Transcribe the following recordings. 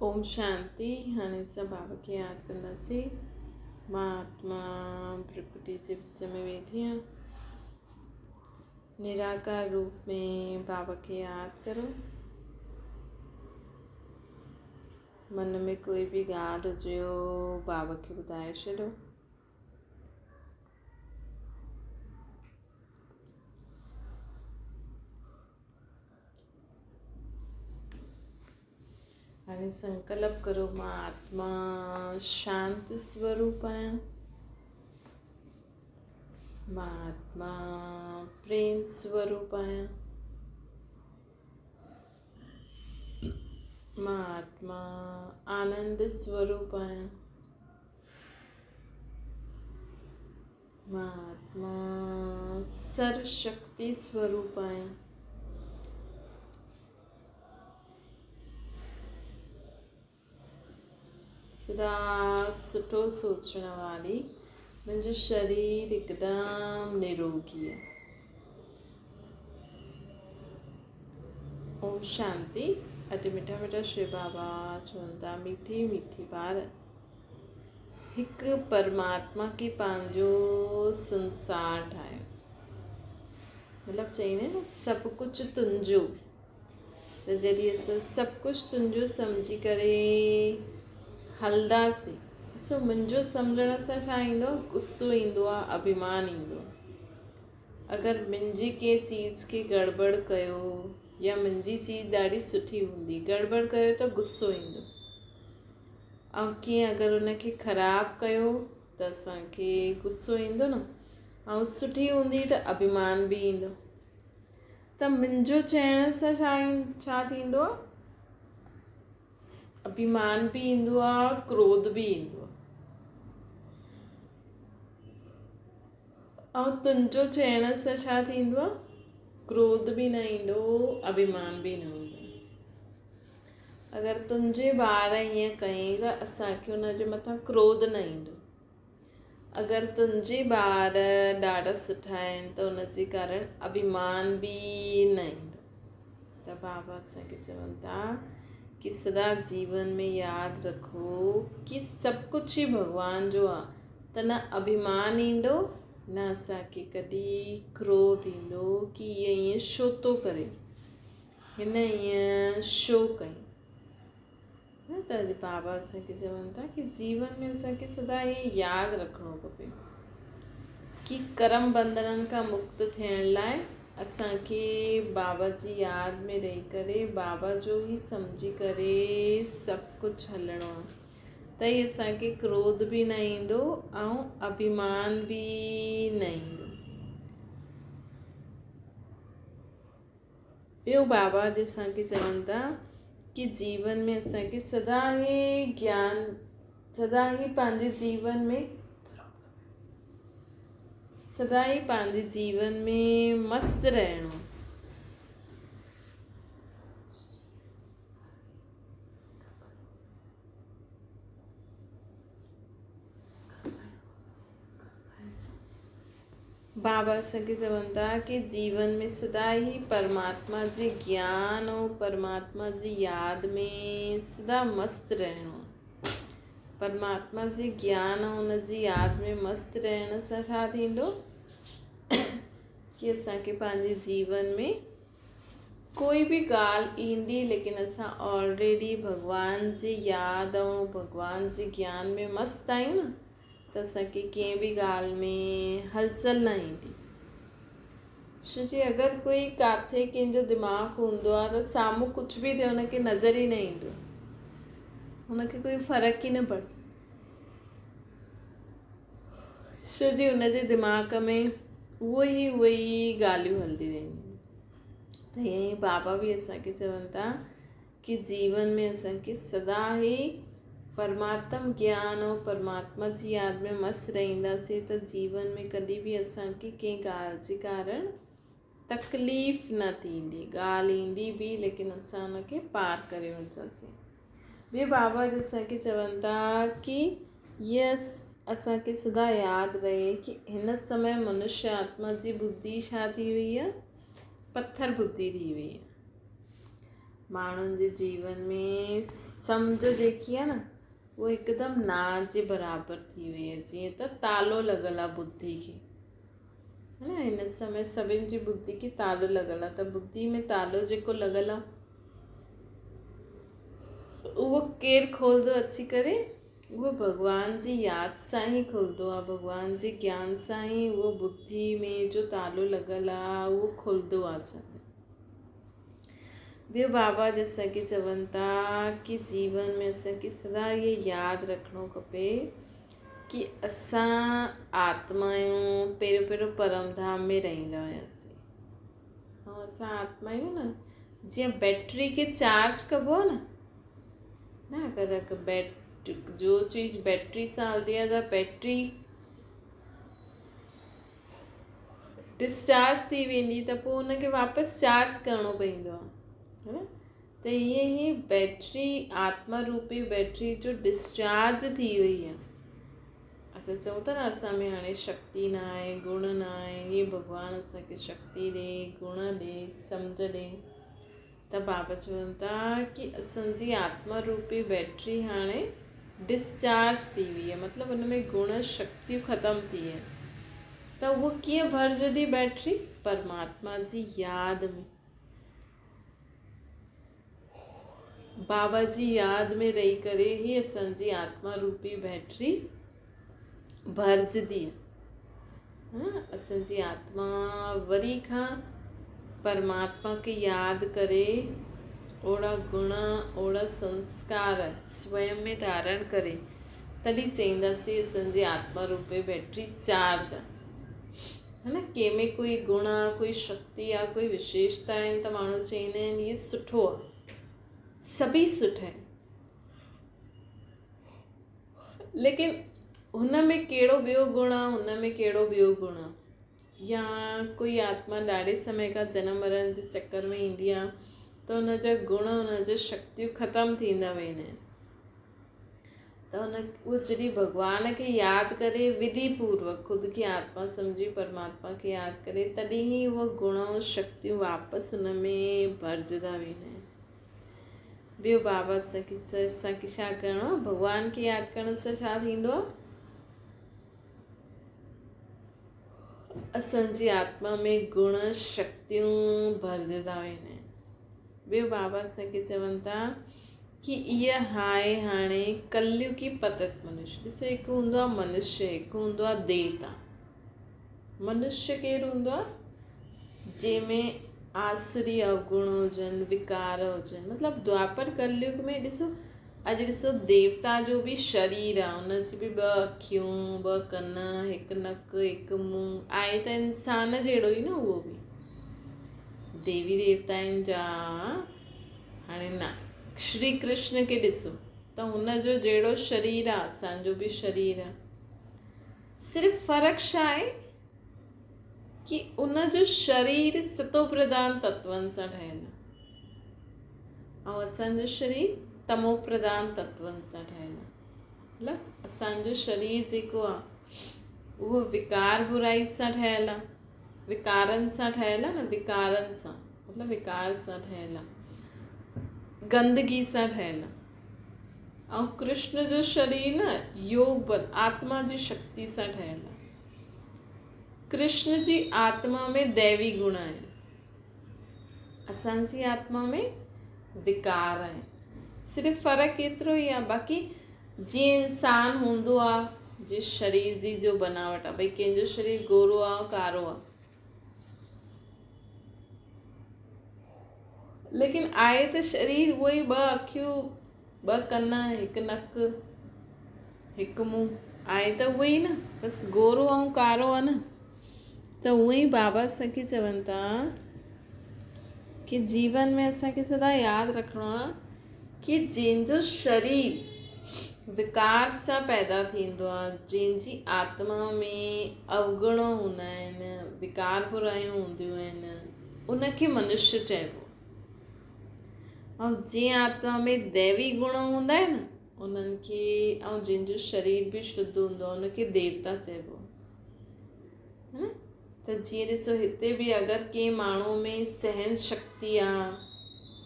ओम शांति। हाणे असां बाबा खे यादि कंदासीं। मां आत्मा प्रकृति जे विच में वेठी आहियां। निराकार रूप में बाबा खे यादि करो। मन में कोई भी ॻाल्हि हुजेव बाबा खे ॿुधाए छॾियो। हाणे संकल्प करो, मां आत्मा शांति स्वरूप आहियां। मां आत्मा प्रेम स्वरूप आहियां। मां आत्मा आनंद स्वरूप आहियां। मां आत्मा सर्वशक्ति स्वरूप आहियां। सदा सुठो सोचण वारी मुंहिंजो शरीर हिकदमि निरोगी आहे। ओम शांति। अॼु मिठा मिठा श्री बाबा चवनि था, मीठी मीठी ॿार, हिकु परमात्मा खे पंहिंजो संसार ठाहियो। मतिलबु चईंदा आहिनि न, सभु कुझु तुंहिंजो। त जॾहिं असां सभु कुझु तुंहिंजो सम्झी करे हलंदासीं, ॾिसो मुंहिंजो सम्झण सां छा ईंदो आहे, गुस्सो ईंदो आहे, अभिमान ईंदो आहे। अगरि मुंहिंजी कंहिं चीज़ खे गड़बड़ कयो या मुंहिंजी चीज़ ॾाढी सुठी हूंदी, गड़बड़ कयो त गुस्सो ईंदो। ऐं कीअं अगरि उनखे ख़राबु कयो त असांखे गुस्सो ईंदो न। ऐं सुठी हूंदी त अभिमान बि ईंदो। त मुंहिंजो चइण सां छा थींदो आहे, अभिमान बि ईंदो आहे, क्रोध बि ईंदो आहे। ऐं तुंहिंजो चइण सां छा थींदो आहे, क्रोध बि न ईंदो, अभिमान बि न हूंदो। अगरि तुंहिंजे ॿार हीअं कयईं त असांखे हुनजे मथां क्रोध न ईंदो। अगरि तुंहिंजे ॿार ॾाढा सुठा आहिनि त हुनजे कारण अभिमान बि न ईंदो। त बाबा असांखे चवनि था कि सदा जीवन में यादि रखो कि सभु कुझु ई भॻवान जो आहे। त न अभिमान ईंदो, न असांखे कॾहिं क्रोध ईंदो कि ईअं छो थो करे, हिन ईअं छो कई। त अॼु बाबा असांखे चवनि था कि जीवन में असांखे सदा इहे यादि रखिणो खपे कि कर्म बंधननि खां मुक्त थियण लाइ असांखे बाबा जी यादि में रही करे, बाबा जो ई सम्झी करे सभु कुझु हलणो आहे। त ई असांखे क्रोध बि न ईंदो ऐं अभिमान बि न ईंदो। ॿियो बाबा अॼु असांखे चवनि था कि जीवन में असांखे सदा ई ज्ञान, सदा ई पंहिंजे जीवन में मस्तु रहणो। बाबा असांखे चवनि था कि जीवन में सदा ई परमात्मा जे ज्ञान ऐं परमात्मा जी यादि में सदा मस्तु रहणो। परमात्मा जे ज्ञान ऐं हुन जी यादि में मस्तु रहण सां छा थींदो कि असांखे पंहिंजे जीवन में कोई बि ॻाल्हि ईंदी, लेकिन असां ऑलरेडी भॻवान जी यादि ऐं भॻवान जे ज्ञान में मस्तु आहियूं न, त असांखे कंहिं बि ॻाल्हि में हलचल न ईंदी। छो कि अगरि कोई किथे कंहिंजो दिमाग़ु हूंदो आहे त साम्हूं कुझु बि थिए हुनखे नज़र ई न ईंदो, हुनखे कोई फ़र्क़ु ई न पवंदो। छो कि हुनजे दिमाग़ में उहो ई ॻाल्हियूं हलंदी रहंदियूं। त ईअं ई बाबा बि असांखे चवनि था कि जीवन में असांखे सदा ई परमात्म ज्ञान ऐं परमात्मा जी यादि में मस्तु रहंदासीं त जीवन में कॾहिं बि असांखे कंहिं ॻाल्हि जे कारण तकलीफ़ न थींदी। ॻाल्हि ईंदी बि, लेकिन असां हुनखे पार करे वठंदासीं। ॿियो बाबा असांखे चवनि था कि असांखे सदा यादि रहे कि हिन समय मनुष्य आत्मा जी बुद्धि छा थी वई आहे, पत्थर बुद्धि थी वई आहे। माण्हुनि जे जीवन में सम्झ जेकी आहे न उहो हिकदमि ना जे बराबरि थी वई आहे। जीअं त तालो लॻल आहे बुद्धि खे, है न। हिन समय सभिनि जी बुद्धि खे तालो लॻल आहे, त बुद्धि में तालो जेको लॻल आहे उहो केरु खोलंदो अची करे? उहो भॻवान जी यादि सां ई खुलंदो आहे। भॻवान जे ज्ञान सां ई उहो बुद्धि में जो तालो लॻल आहे उहो खुलंदो आहे सभु। ॿियो बाबा असांखे चवनि था कि जीवन में असांखे सदा इहे यादि रखिणो खपे कि असां आत्मा आहियूं। पहिरियों परम धाम में रहंदा हुआसीं, ऐं असां आत्मा आहियूं न। जीअं बैटरी खे चार्ज कबो आहे न, अगरि जो चीज़ बैटरी सां हलंदी आहे त बैटरी डिस्चार्ज थी वेंदी, त पोइ हुनखे वापसि चार्ज करिणो पवंदो आहे, है न। त ईअं ई बैटरी, आत्मा रूपी बैटरी जो डिस्चार्ज थी वई आहे। असां चऊं था न असां में हाणे शक्ति न आहे, गुण न आहे। हे भॻवानु असांखे शक्ति ॾे, गुण ॾे, सम्झ ॾे। त बाबा चवनि था कि असांजी आत्मा रूपी बैटरी हाणे डिस्चार्ज थी वई आहे, मतिलबु हुन में गुण शक्तियूं ख़तमु थी आहे। त उहो कीअं भरिजंदी बैटरी? परमात्मा जी यादि में, बाबा जी यादि में रही करे ई असांजी आत्मा रूपी बैटरी भरिजंदी आहे। असांजी आत्मा वरी खां परमात्मा खे यादि करे ओड़ा गुण, ओड़ा संस्कार स्वयं में धारण करे, तॾहिं चईंदासीं असांजी आत्मा रूपी बैटरी चार्ज आहे, है न। कंहिंमें कोई गुण आहे, कोई शक्ति आहे, कोई विशेषता आहिनि त माण्हू चवंदा आहिनि इहे सुठो आहे, सभई सुठा आहिनि। लेकिन हुन में कहिड़ो ॿियो गुण आहे, हुन में कहिड़ो ॿियो गुण आहे? या कोई आत्मा ॾाढे समय खां जनम मरण जे चक्कर में ईंदी आहे त हुनजा गुण, हुनजो शक्तियूं ख़तमु थींदा वेंदा आहिनि। त उहो जॾहिं भॻवान खे यादि करे, विधि पूर्वक ख़ुदि खे आत्मा सम्झी परमात्मा खे यादि करे, तॾहिं ई उहो गुण ऐं शक्तियूं वापसि हुन में भरिजंदा वेंदा आहिनि। ॿियो बाबा असांखे छा करिणो आहे? भॻवान खे यादि करण सां छा थींदो आहे? असांजी आत्मा में गुण शक्तियूं भरिजंदा वेंदा आहिनि। ॿियो बाबा असांखे चवनि था कि इहा आहे हाणे कलयुगी पतित मनुष्य। ॾिसो, हिकु हूंदो आहे मनुष्य, हिकु हूंदो आहे देवता। मनुष्य केरु हूंदो आहे? जंहिंमें आसुरी अवगुण हुजनि, विकार हुजनि। मतिलबु द्वापर कलयुग में ॾिसो, अॼु ॾिसो देवता जो बि शरीर आहे, हुनजी बि 2 अखियूं, 2 कन, 1 नक, 1 मुंहुं आहे, त इंसान जहिड़ो ई न उहो बि। देवी देवताउनि जा हाणे न, श्री कृष्ण खे ॾिसो त हुनजो जहिड़ो शरीर आहे, असांजो बि शरीर आहे। सिर्फ़ु फ़र्क़ु छा आहे कि उनजो शरीर सतो प्रधान तत्वनि सां ठहियलु आहे ऐं असांजो शरीर तमो प्रधान तत्वनि सां ठहियलु आहे। मतिलबु असांजो शरीर जेको आहे उहो विकार बुराई सां ठहियलु आहे, विकारनि सां ठहियलु आहे न, विकारनि सां, मतिलबु विकार सां ठहियलु आहे, गंदगी सां ठहियलु आहे। ऐं कृष्ण जो शरीर न योग बल, आत्मा जी शक्ति सां ठहियलु आहे। कृष्ण जी आत्मा में दैवी गुण आहिनि, असांजी आत्मा में विकार आहिनि। सिर्फ़ु फ़र्क़ु एतिरो ई आहे। बाक़ी जीअं इंसानु हूंदो आहे, जीअं शरीर जी जो बनावट आहे, भई कंहिंजो शरीर गोरो आहे, कारो आहे, लेकिन आहे त शरीर उहो ई, 2 अखियूं, 2 कन, 1 नक, 1 मुंहुं आहे त उहो ई न, बसि गोरो ऐं कारो आहे न। त उहो ई बाबा असांखे चवनि था कि जीवन में असांखे सदा यादि रखिणो आहे कि जंहिंजो शरीर विकार सां पैदा थींदो आहे, जंहिंजी आत्मा में अवगुण हूंदा आहिनि, विकार बुरायूं हूंदियूं आहिनि, उनखे मनुष्य चइबो। ऐं जंहिं आत्मा में दैवी गुण हूंदा आहिनि उन्हनि खे, ऐं जंहिंजो शरीर बि शुद्ध हूंदो आहे, उनखे देवता चइबो, है न। त जीअं ॾिसो, हिते बि अगरि कंहिं माण्हू में सहन शक्ति आहे,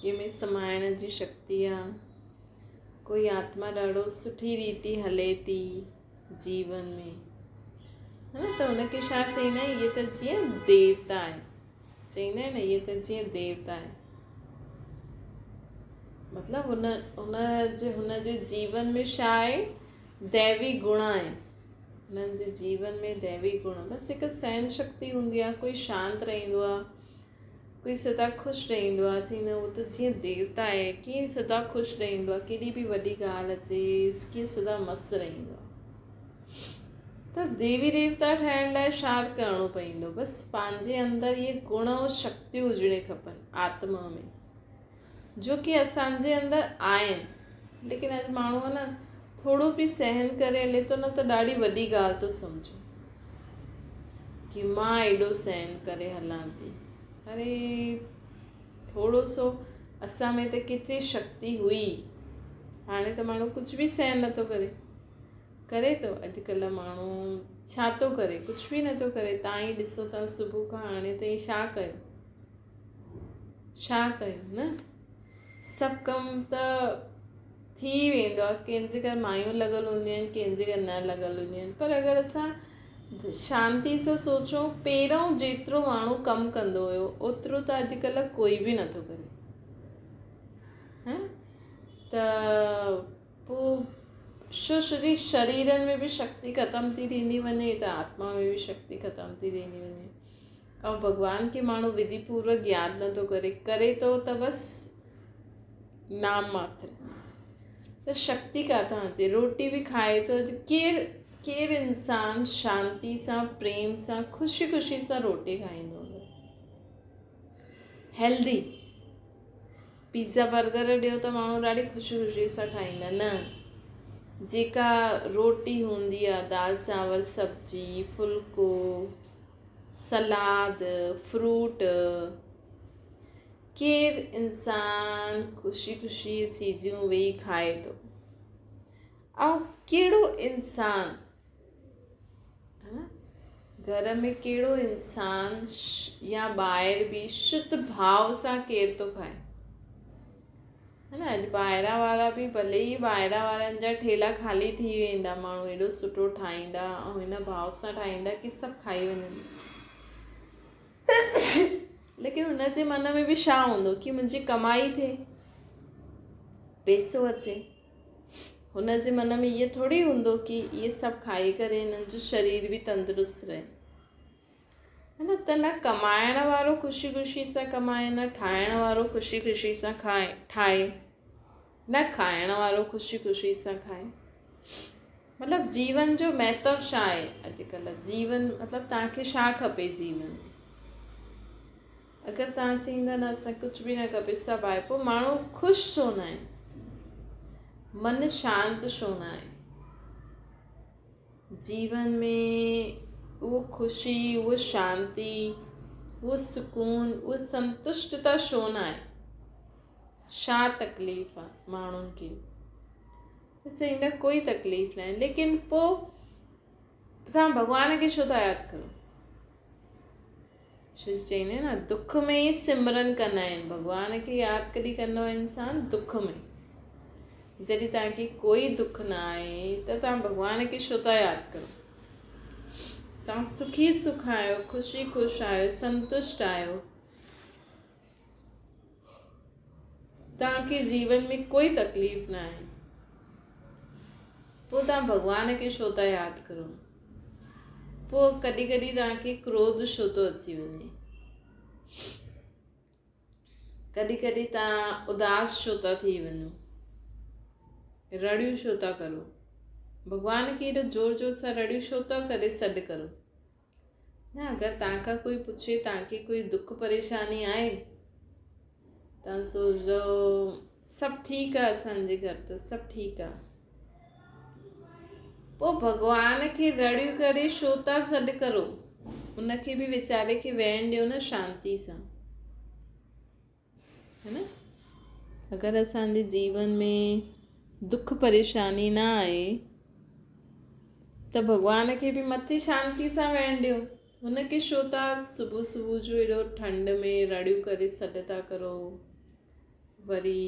कंहिंमें समाइण जी शक्ति आहे, कोई आत्मा ॾाढो सुठी रीति हले थी जीवन में, है न, त हुनखे छा चईंदा आहिनि, इहे त जीअं देवता आहे, चईंदा आहिनि इहे त जीअं देवता आहे। मतिलबु हुनजे जीवन में छा आहे, दैवी गुण आहे, हुननि जे जीवन में दैवी गुण, बसि हिकु सहन शक्ति हूंदी आहे। कोई शांति रहंदो आहे, कोई सदा ख़ुशि रहंदो आहे, चईंदा उहो त जीअं देवता आहे, कीअं सदा ख़ुशि रहंदो आहे, केॾी बि वॾी ॻाल्हि अचे कीअं सदा मस्तु रहंदो आहे। त देवी देवता ठहिण लाइ छा करिणो पवंदो, बसि पंहिंजे अंदरि इहे गुण ऐं शक्तियूं हुजणी खपनि आत्मा में, जो कि असांजे अंदरि आहिनि। लेकिन अॼु माण्हू आहे न थोरो बि सहन करे हले थो न त ॾाढी वॾी ॻाल्हि थो सम्झो कि मां एॾो सहन करे हलां थी। अरे थोरो सो असां में त केतिरी शक्ति हुई, हाणे त माण्हू कुझु बि सहन नथो करे थो। अॼुकल्ह माण्हू छा थो करे, कुझु बि नथो करे। तव्हां ई ॾिसो था सुबुह खां हाणे ताईं छा कयो न, सभु कमु त थी वेंदो आहे। कंहिंजे घर मायूं लॻल हूंदियूं आहिनि, कंहिंजे घर न लॻल हूंदियूं आहिनि, पर अगरि असां शांती सां सोचूं, पहिरों जेतिरो माण्हू कमु कंदो हुयो ओतिरो त अॼुकल्ह कोई बि नथो करे, हा। त पोइ शरीरनि में बि शक्ति ख़तम थी थींदी वञे, त आत्मा में बि शक्ति ख़तम थी थींदी वञे। ऐं भॻवान खे माण्हू विधिपूर्वक यादि नथो करे थो त बसि नाम मात्र, त शक्ति काथां अचे। रोटी बि खाए थो, केरु इंसान शांति सां, प्रेम सां, ख़ुशी ख़ुशी सां रोटी खाईंदो हेल्दी। पिज़्ज़ा बर्गर ॾियो त माण्हू ॾाढी ख़ुशी सां खाईंदा न। जेका रोटी हूंदी आहे, दाल चांवर सब्जी फुल्को सलाद फ्रूट, केरु इंसान ख़ुशी चीज़ियूं वेही खाए थो। ऐं कहिड़ो इंसान, घर में कहिड़ो इंसान या ॿाहिरि बि शुद्ध भाव सां केरु थो खाए, है न। अॼु ॿाहिरां वारा बि भले ई ॿाहिरां वारनि जा ठेला ख़ाली थी वेंदा, माण्हू एॾो सुठो ठाहींदा ऐं हिन भाव सां ठाहींदा कि सभु खाई वञनि। लेकिन हुनजे मन में बि छा हूंदो कि मुंहिंजी कमाई थिए, पैसो अचे। हुनजे मन में इहो थोरी हूंदो कि इहे सभु खाई करे हिननि जो शरीर बि तंदुरुस्त रहे, है न। त न कमाइण वारो ख़ुशी सां कमाए, न ठाहिण वारो ख़ुशी सां ठाहे, न खाइण वारो ख़ुशी सां खाए। मतिलबु जीवन जो महत्व छा आहे अॼुकल्ह? जीवन मतिलबु तव्हांखे छा खपे जीवन में? अगरि तव्हां चईंदा न असां कुझु बि न खपे, सभु आहे, पोइ माण्हू ख़ुशि छो न आहे, मन शांति छो न आहे? जीवन में उहो ख़ुशी, उहो शांती, उहो सुकून, उहो संतुष्टता छो न आहे? छा तकलीफ़ आहे माण्हुनि खे? त चईंदा कोई तकलीफ़ न आहे। लेकिन पोइ तव्हां भॻवान खे छो था यादि करो? छो चईंदा आहिनि न, दुख में ई सिमरन कंदा आहिनि। भॻवान खे यादि कॾहिं कंदो आहे इंसान? दुख में। जॾहिं तव्हांखे कोई दुख न आहे त तव्हां भॻवान खे छो था यादि करो? तव्हां सुख आहियो, ख़ुशि आहियो, संतुष्ट आहियो, तव्हांखे जीवन में कोई तकलीफ़ न आहे, पोइ तव्हां भॻवान खे छो था यादि करो? पोइ कॾहिं तव्हांखे क्रोध छो थो अची वञे? कॾहिं तव्हां उदास छो था थी वञो? रड़ियूं छो था करो? भॻवान खे एॾो ज़ोर सां रड़ियूं छो था करे सॾु करो? न, अगरि तव्हांखां कोई पुछे तव्हांखे कोई दुख परेशानी आहे, तव्हां सोचो सभु ठीकु आहे, असांजे घर त सभु ठीकु आहे। पोइ भॻवान खे रड़ियूं करे छो था सॾु करो? उनखे बि वीचारे खे वेहण ॾियो न शांती सां, है न। अगरि असांजे जीवन में दुख परेशानी न आहे त भॻवान खे बि मथे शांती सां वेहण ॾियो। हुनखे छो था सुबुह जो एॾो ठंड में रड़ियूं करे सॾु था करो? वरी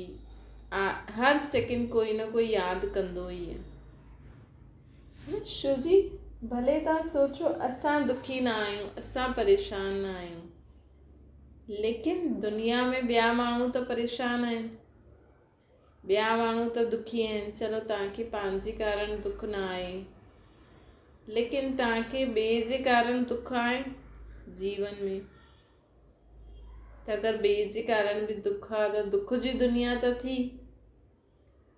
हर सेकंड कोई न कोई यादि कंदो ई आहे। छो जी भले तव्हां सोचो असां दुखी न आहियूं, असां परेशान न आहियूं, लेकिन दुनिया में ॿिया माण्हू त परेशान आहिनि, ॿिया माण्हू त दुखी आहिनि। चलो तव्हांखे पंहिंजे कारण दुख न आहे, लेकिन तव्हांखे ॿिए जे कारण दुख आहे जीवन में। त अगरि ॿिए जे कारण बि दुख आहे त दुख जी दुनिया त थी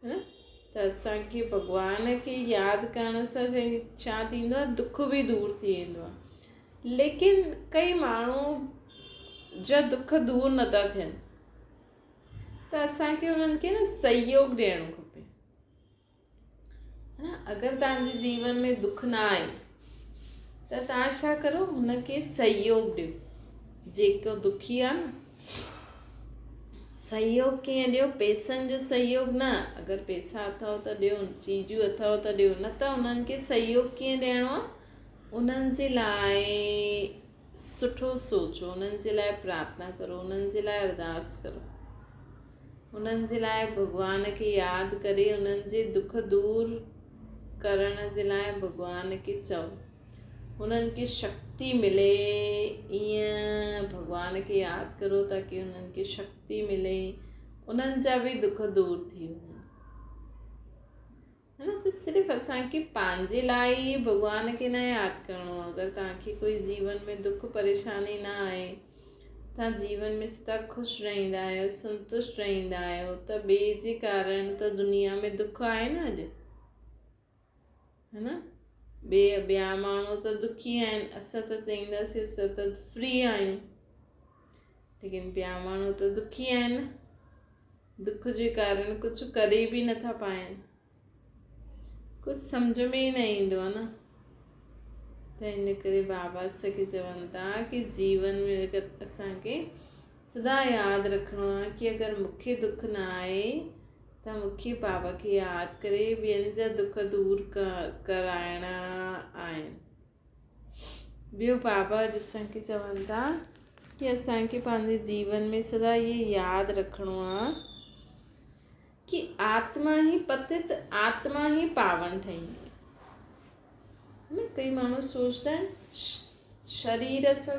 न। त असांखे भॻवान खे यादि करण सां छा थींदो आहे, दुख बि दूरि थी वेंदो आहे। लेकिन कई माण्हू जा दुख दूरि नथा थियनि, त असांखे उन्हनि खे न सहयोग ॾियणो खपे, है न। अगरि तव्हांजे जीवन में दुख न आहे त तव्हां छा करो, हुनखे सहयोग ॾियो। जेको दुखी आहे न, सहयोग कीअं ॾियो, पैसनि जो सहयोग न, अगरि पैसा अथव त ॾियो, चीजूं अथव त ॾियो, न त उन्हनि खे सहयोग कीअं ॾियणो आहे, उन्हनि जे लाइ सुठो सोचो, उन्हनि जे लाइ प्रार्थना करो, उन्हनि जे लाइ अरदास करो, उन्हनि जे लाइ भॻवान खे यादि करे उन्हनि जे दुख दूरि करण जे लाइ भॻवान खे चओ, उन्हनि खे शक्ति मिले। ईअं भॻवान खे यादि करो ताकी उन्हनि खे शक्ति मिले, उन्हनि जा बि दुख दूरि थी वञनि, है न। त सिर्फ़ु असांखे पंहिंजे लाइ ई भॻवान खे न यादि करिणो आहे। अगरि तव्हांखे कोई जीवन में दुख परेशानी न आहे, तव्हां जीवन में सदा ख़ुशि रहंदा आहियो, संतुष्ट रहंदा आहियो, त ॿिए जे कारण त दुनिया में दुख आहे न अॼु, है न। ॿिया माण्हू त दुखी आहिनि, असां त चईंदासीं असां त फ्री आहियूं, लेकिन ॿिया माण्हू त दुखी आहिनि, दुख जे कारण कुझु करे बि नथा पाइनि, कुझु सम्झ में ई न ईंदो आहे न। त इन करे बाबा असांखे चवनि था कि जीवन में अगरि असांखे सदा यादि रखिणो आहे कि अगरि मूंखे दुख न आहे त मूंखे बाबा खे यादि करे ॿियनि जा दुख दूरि कराइणा आहिनि। ॿियो बाबा असांखे चवनि था कि असांखे पंहिंजे जीवन में सदा इहे यादि रखिणो आहे कि आत्मा ई पतित, आत्मा ई पावन ठहींदी है। कई माण्हू सोचता आहिनि शरीर सां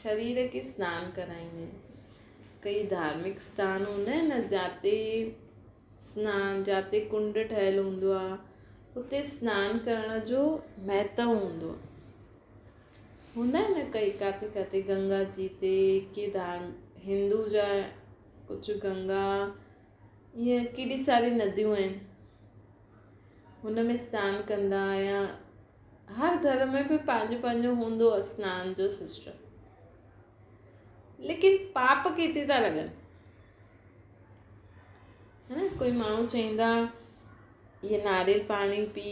शरीर खे सनानु कराईंदा आहिनि। कई धार्मिक स्थान हूंदा आहिनि न, जाते कुंड ठहियल हूंदो आहे, हुते सनानु करण जो महत्व हूंदो हूंदा आहिनि न। कई काथे गंगा जी ते के हिंदू जा कुझु गंगा, ईअं केॾी सारी नदियूं आहिनि, हुन में सनानु कंदा। या हर धर्म में बि पंहिंजो पंहिंजो हूंदो आहे सनान जो सिस्टम, लेकिन पाप केतिरे था लॻनि, है न। कोई माण्हू चईंदा ये नारियल पाणी पी,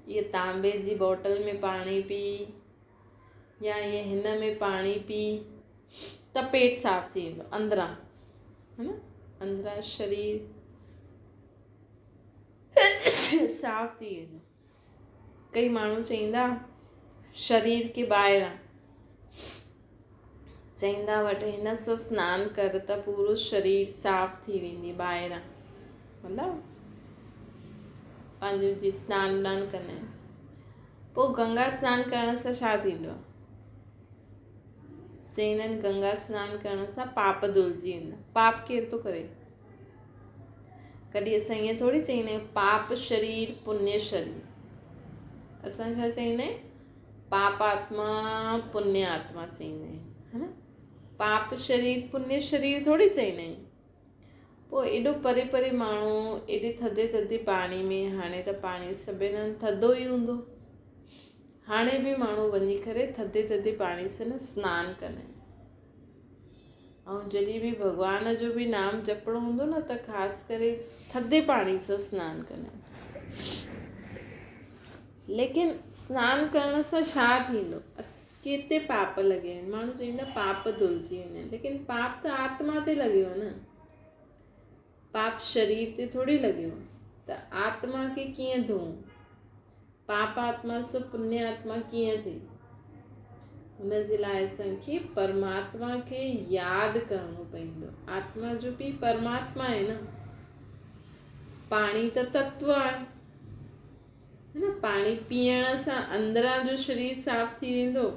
ये तांबे जी बोटल में पाणी पी, या ये हिन में पाणी पी त पेट साफ़ थी वेंदो अंदरां, है न। अंदरां शरीर साफ़ थी वेंदो। कई माण्हू चईंदा शरीर के ॿाहिरां, चईंदा वटि हिन सां सनानु कर त पूरो शरीर साफ़ थी वेंदी ॿाहिरां, मतिलबु पंहिंजो जीअं सनानु कंदा आहिनि। पोइ गंगा सनानु करण सां छा थींदो आहे, चईंदा आहिनि गंगा सनानु करण सां पाप धुलिजी वेंदा। पाप केरु थो करे? कॾहिं असां ईअं थोरी चईंदा आहियूं पाप शरीर पुण्य शरीर। असां छा चईंदा आहियूं, पाप आत्मा पुण्य आत्मा चईंदा आहियूं, है न। पाप शरीर पुण्य शरीर थोरी चईंदा आहियूं। पोइ एॾो परे परे माण्हू एॾे थधे पाणी में, हाणे त पाणी सभिनि हंधि थधो ई हूंदो, हाणे बि माण्हू वञी करे थधे पाणी सां न सनानु कंदा आहिनि। ऐं जॾहिं बि भॻवान जो बि नाम जपणो हूंदो न त ख़ासि करे थधे पाणी सां सनानु कंदा आहिनि। लेकिन सनानु करण सां छा थींदो, केतिरे पाप लॻे आहिनि। माण्हू चवंदा पाप धुलिजी वेंदा आहिनि, लेकिन पाप त आत्मा ते लॻियो आहे न, पाप शरीर ते थोरी लॻियो आहे। त आत्मा खे कीअं धोऊं, पाप आत्मा सां पुण्य आत्मा कीअं थिए? हुन जे लाइ असांखे परमात्मा खे यादि करणो पवंदो। आत्मा जो बि परमात्मा आहे न। पाणी त तत्व आहे, है न। पाणी पीअण सां अंदरां जो शरीर साफ़ थी वेंदो,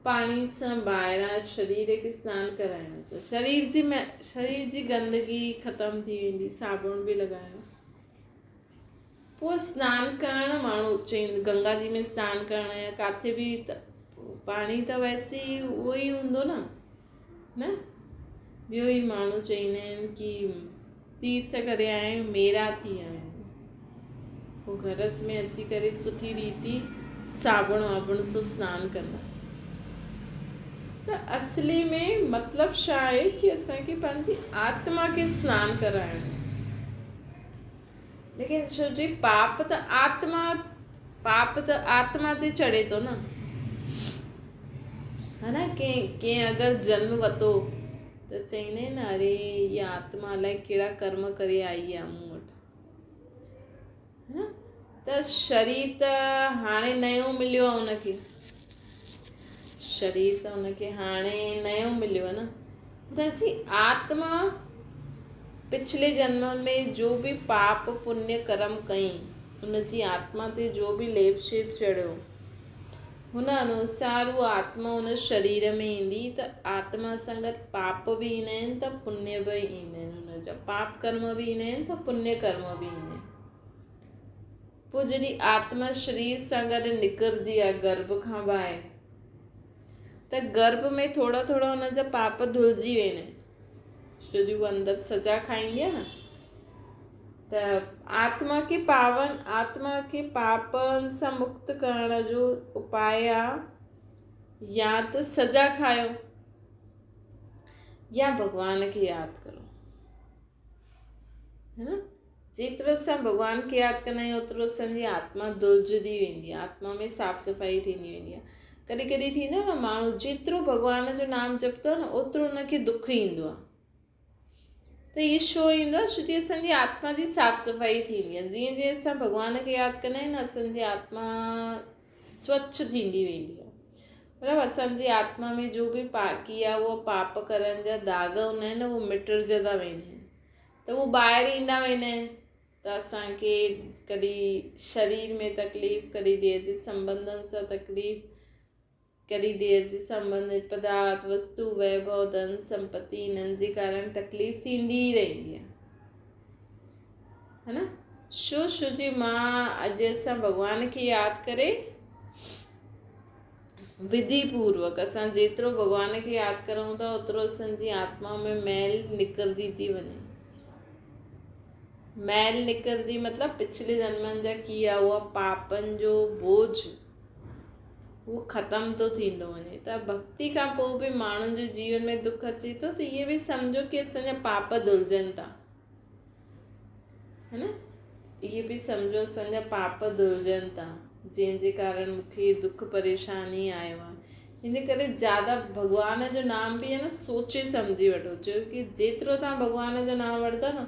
पाणी सां ॿाहिरां शरीर खे सनानु कराइण सां शरीर जी गंदगी ख़तमु थी वेंदी। साबुण बि लॻायो, पोइ सनानु करणु माण्हू चवनि गंगा जी में सनानु करणु या किथे बि त पाणी त वैसे ई उहो ई हूंदो न। ॿियो ई माण्हू चवंदा आहिनि कि तीर्थ करे आया आहियूं, मेरा थी आया आहियूं, पोइ घर में अची करे सुठी रीति साबुण वाबुण सां सनानु कंदा। त असली में मतिलबु छा आहे कि असांखे पंहिंजी आत्मा खे सनानु कराइणो। लेकिन छो जी पाप त आत्मा ते चढ़े थो न, है न। कंहिं अगरि जन्म वरितो त चवंदा आहिनि अरे इहा आत्मा अलाए कहिड़ा कर्म करे आई आहे मूं वटि, है न। त शरीर त हाणे नयो मिलियो आहे हुनखे, शरीर त हुनखे हाणे नयो मिलियो आहे न। हुनजी आत्मा पिछले जन्म में जो बि पाप पुण्य कर्म कई, हुनजी आत्मा ते जो बि लेप शेप चढ़ियो, हुन अनुसार उहा आत्मा हुन शरीर में ईंदी। त आत्मा सां गॾु पाप बि ईंदा आहिनि त पुण्य बि ईंदा आहिनि। हुनजा पाप कर्म बि ईंदा आहिनि त पुण्य कर्म बि ईंदा आहिनि। पोइ जॾहिं आत्मा शरीर सां गॾु निकिरंदी आहे गर्भ खां ॿाहिरि, त गर्भ में थोरा थोरा हुनजा पाप धुलिजी वेंदा आहिनि, छो जो उहा अंदरि सजा खाईंदी आहे न। त आत्मा खे पापनि सां मुक्त करण जो उपाय आहे या त सजा खायो या भॻवान खे यादि करो, है न। जेतिरो असां भॻवान खे यादि कंदा आहियूं ओतिरो असांजी आत्मा धुलिजंदी वेंदी आहे, आत्मा में साफ़ सफ़ाई थींदी वेंदी आहे। कॾहिं कॾहिं थींदो आहे न, माण्हू जेतिरो भॻवान जो नाम जपंदो आहे न ओतिरो हुनखे दुख ईंदो आहे। त इहो छो ईंदो आहे? छो कि असांजी आत्मा जी साफ़ सफ़ाई थींदी आहे। जीअं जीअं असां भॻवान खे यादि कंदा आहियूं न, असांजी आत्मा स्वच्छ थींदी वेंदी आहे। मतिलबु असांजी आत्मा में जो बि पाकी आहे, उहो पाप करण जा दाग हूंदा आहिनि, उहो मिटजंदा वेंदा आहिनि, त उहो ॿाहिरि ईंदा वेंदा आहिनि। त असांखे कॾहिं शरीर में तकलीफ़, कॾहिं देह जे संबंधनि सां तकलीफ़, कॾहिं देह जे संबंधित पदार्थ, वस्तु, वैभव, धन संपत्ति, इन्हनि जे कारण तकलीफ़ थींदी ई रहंदी आहे, है न। छो जी मां अॼु असां भॻवान खे यादि करे विधि पूर्वक असां जेतिरो भॻवान खे यादि करूं था ओतिरो असांजी आत्मा में मैल निकिरंदी थी वञे। मैल निकिरंदी मतिलबु पिछले जन्मनि जा किया हुआ पापनि जो बोझ उहो ख़तमु थो थींदो वञे। त भक्ति खां पोइ बि माण्हुनि जे जीवन में दुख अचे थो त इहे बि सम्झो कि असांजा पाप धुलिजनि था, है न। इहे बि सम्झो असांजा पाप धुलिजनि था, जंहिंजे कारण मूंखे दुख परेशानी आयो आहे। हिन करे ज़्यादा भॻवान जो नाम बि आहे न सोचे सम्झी वठो, छो कि जेतिरो तव्हां भॻवान जो नाम वठंदा न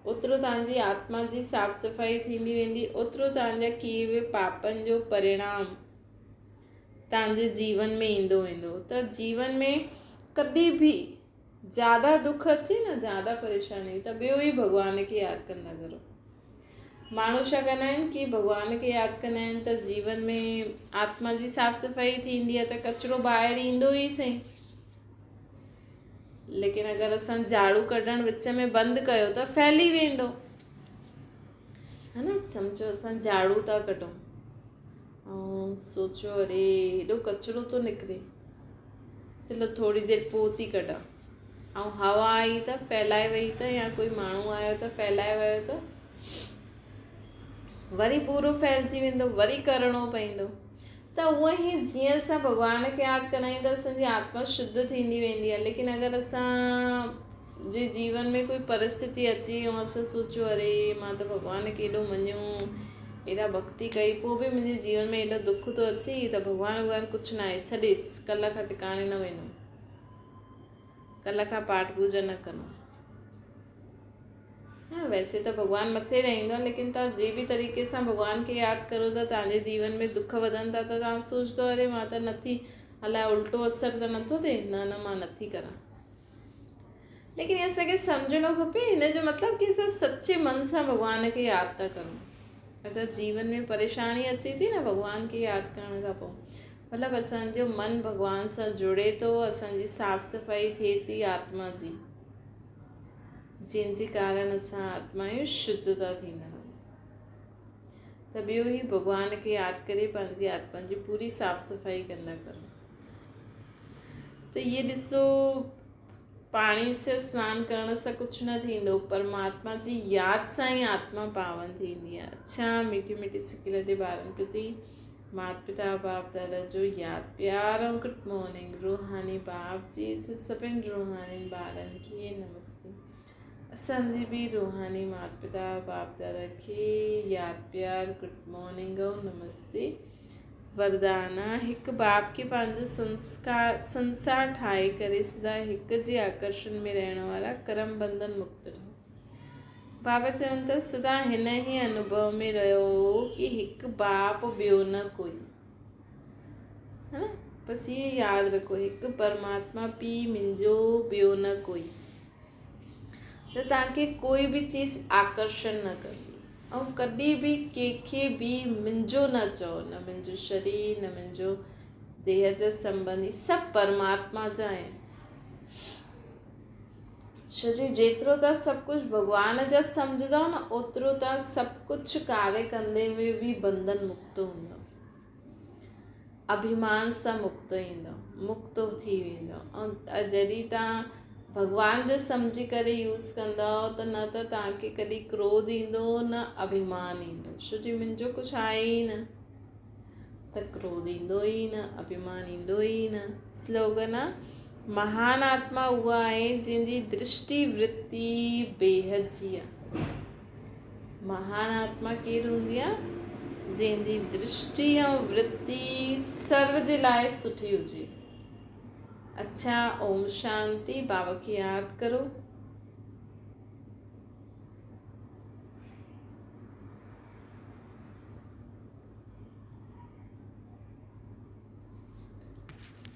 ओतिरो तव्हांजी आत्मा जी साफ़ सफ़ाई थींदी वेंदी, ओतिरो तव्हांजा किए हुए पापनि जो परिणाम तव्हांजे जीवन में ईंदो वेंदो। त जीवन में कॾहिं बि ज़्यादा दुख अचे न, ज़्यादा परेशानी, त ॿियो ई भॻवान खे यादि कंदा करो। माण्हू छा कंदा आहिनि कि भॻवान खे यादि कंदा आहिनि त जीवन में आत्मा जी साफ़ सफ़ाई थींदी आहे त कचिरो ॿाहिरि ईंदो ई सही। लेकिन अगरि असां झाड़ू कढणु विच में बंदि कयो त फैली वेंदो, है न। सम्झो असां झाड़ू था कढूं ऐं सोचो अरे हेॾो कचिरो थो निकिरे, चलो थोरी देरि पोइ थी कढां, ऐं हवा आई त फैलाए वई त, या कोई माण्हू आयो त फैलाए वियो त वरी पूरो फैलिजी वेंदो, वरी करिणो पवंदो। त उअं ई जीअं असां भॻवान खे यादि कंदा आहियूं त असांजी आत्मा शुद्ध थींदी वेंदी आहे। लेकिन अगरि असां जे जीवन में कोई परिस्थिति अचे ऐं असां सोचो अरे मां त भॻवान खे एॾो मञियो, एॾा भक्ति कई, पोइ बि मुंहिंजे जीवन में एॾो दुख थो अचे, त भॻवान कुझु न आहे, छॾेसि, कल्ह खां टिकाणे न वेंदो, कल्ह खां पाठ पूजा न कंदो। वैसे त भॻवानु मथे रहंदो आहे, लेकिन तव्हां जे बि तरीक़े सां भॻवान खे यादि करो था तव्हांजे जीवन में दुख वधनि था त तव्हां सोचंदो अरे मां त नथी, अलाए उल्टो असरु त नथो थिए, न मां नथी करां। लेकिन इहे असांखे सम्झणो खपे, हिन जो मतिलबु कि असां सचे मन सां भॻवान खे यादि था करूं। अगरि जीवन में परेशानी अचे थी न भॻवान खे यादि करण खां पोइ, मतिलबु असांजो मन भॻवान सां जुड़े थो, असांजी साफ़ सफ़ाई थिए थी आत्मा जी, जंहिंजे कारण असां आत्मा जूं शुद्ध था थींदा आहियूं। त ॿियो ई भॻवान खे यादि करे पंहिंजी आत्मा जी पूरी साफ़ सफ़ाई कंदा करूं। त इहे ॾिसो, पाणी सां सनानु करण सां कुझु न थींदो, परमात्मा जी यादि सां ई आत्मा पावन थींदी आहे। अच्छा मीठी मीठी सिकी लधे ॿारनि प्रति माता पिता बाप दादा जो यादि प्यार ऐं गुड मॉर्निंग। रूहानी बाप जी सभिनि रूहानी ॿारनि खे नमस्ते। असांजी बि रूहानी माता पिता बाप दादा खे यादि प्यार गुड मॉर्निंग ऐं नमस्ते। वरदान: हिकु बाप खे पंहिंजो संसार ठाहे करे सदा हिक जे आकर्षण में रहण वारा कर्म बंधन मुक्त रहो। बाबा चवनि था सदा हिन ई अनुभव में रहियो कि हिकु बाप ॿियो न कोई, है न। बसि इहे यादि रखो, हिकु परमात्मा पीउ मुंहिंजो, ॿियो न कोई। त तव्हांखे कोई बि चीज़ आकर्षण न कंदी, ऐं कॾहिं बि कंहिंखे बि मुंहिंजो न चओ, न मुंहिंजो शरीर, न मुंहिंजो देह जा संबंधी, सभु परमात्मा जा आहिनि। शरीर जेतिरो तव्हां सभु कुझु भॻवान जा सम्झंदव न, ओतिरो तव्हां सभु कुझु कार्य कंदे हुए बि बंधन मुक्त हूंदव, अभिमान सां मुक्त ईंदव, मुक्त थी वेंदव। ऐं जॾहिं तव्हां भॻवान जो सम्झी करे यूज़ कंदव त न त तव्हांखे कॾहिं क्रोध ईंदो, न अभिमान ईंदो, छो जो मुंहिंजो कुझु आहे ई न, त क्रोध ईंदो ई न, अभिमान ईंदो ई न। स्लोगन आहे: महान आत्मा उहा आहे जंहिंजी दृष्टि वृत्ति बेहद जी आहे। महान आत्मा केरु हूंदी आहे? जंहिंजी दृष्टि ऐं वृत्ति सर्व जे लाइ सुठी हुजे। अच्छा, ओम शांति। बाबा खे यादि करो।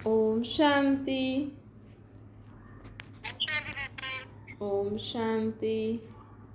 ओम शांति। ओम शांति।